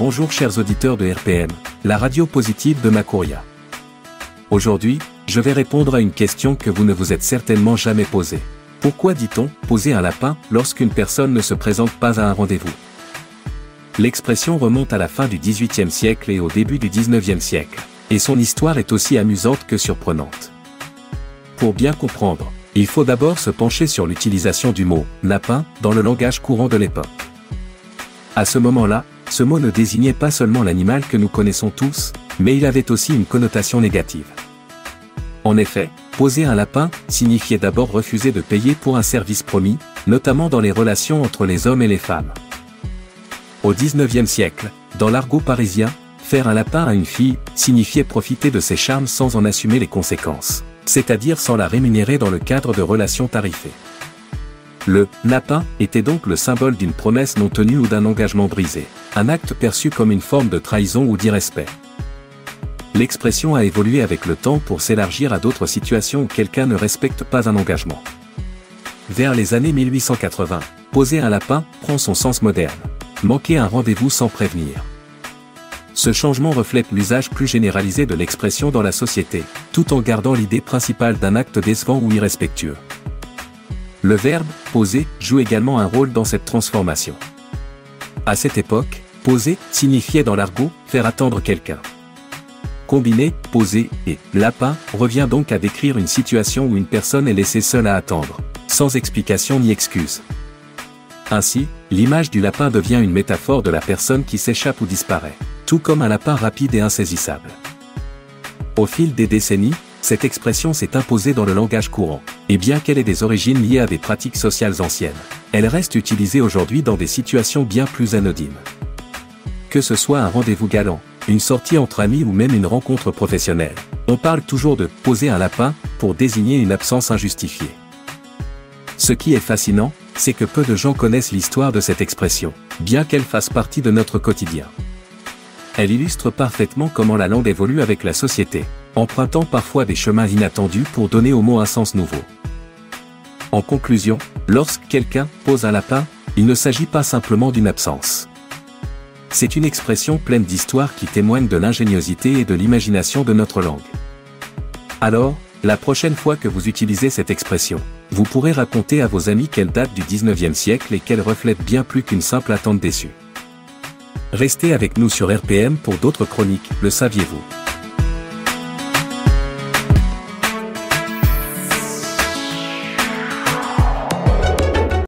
Bonjour chers auditeurs de RPM, la radio positive de Makuria. Aujourd'hui, je vais répondre à une question que vous ne vous êtes certainement jamais posée. Pourquoi dit-on « poser un lapin » lorsqu'une personne ne se présente pas à un rendez-vous? L'expression remonte à la fin du XVIIIe siècle et au début du XIXe siècle, et son histoire est aussi amusante que surprenante. Pour bien comprendre, il faut d'abord se pencher sur l'utilisation du mot « lapin » dans le langage courant de l'époque. À ce moment-là, ce mot ne désignait pas seulement l'animal que nous connaissons tous, mais il avait aussi une connotation négative. En effet, poser un lapin signifiait d'abord refuser de payer pour un service promis, notamment dans les relations entre les hommes et les femmes. Au XIXe siècle, dans l'argot parisien, faire un lapin à une fille signifiait profiter de ses charmes sans en assumer les conséquences, c'est-à-dire sans la rémunérer dans le cadre de relations tarifées. Le lapin était donc le symbole d'une promesse non tenue ou d'un engagement brisé, un acte perçu comme une forme de trahison ou d'irrespect. L'expression a évolué avec le temps pour s'élargir à d'autres situations où quelqu'un ne respecte pas un engagement. Vers les années 1880, poser un lapin prend son sens moderne. Manquer un rendez-vous sans prévenir. Ce changement reflète l'usage plus généralisé de l'expression dans la société, tout en gardant l'idée principale d'un acte décevant ou irrespectueux. Le verbe « poser » joue également un rôle dans cette transformation. À cette époque, « poser » signifiait dans l'argot « faire attendre quelqu'un ». Combiner « poser » et « lapin » revient donc à décrire une situation où une personne est laissée seule à attendre, sans explication ni excuse. Ainsi, l'image du lapin devient une métaphore de la personne qui s'échappe ou disparaît, tout comme un lapin rapide et insaisissable. Au fil des décennies, cette expression s'est imposée dans le langage courant, et bien qu'elle ait des origines liées à des pratiques sociales anciennes, elle reste utilisée aujourd'hui dans des situations bien plus anodines. Que ce soit un rendez-vous galant, une sortie entre amis ou même une rencontre professionnelle, on parle toujours de « poser un lapin » pour désigner une absence injustifiée. Ce qui est fascinant, c'est que peu de gens connaissent l'histoire de cette expression, bien qu'elle fasse partie de notre quotidien. Elle illustre parfaitement comment la langue évolue avec la société, empruntant parfois des chemins inattendus pour donner au mot un sens nouveau. En conclusion, lorsque quelqu'un pose un lapin, il ne s'agit pas simplement d'une absence. C'est une expression pleine d'histoire qui témoigne de l'ingéniosité et de l'imagination de notre langue. Alors, la prochaine fois que vous utilisez cette expression, vous pourrez raconter à vos amis qu'elle date du XIXe siècle et qu'elle reflète bien plus qu'une simple attente déçue. Restez avec nous sur RPM pour d'autres chroniques, le saviez-vous ?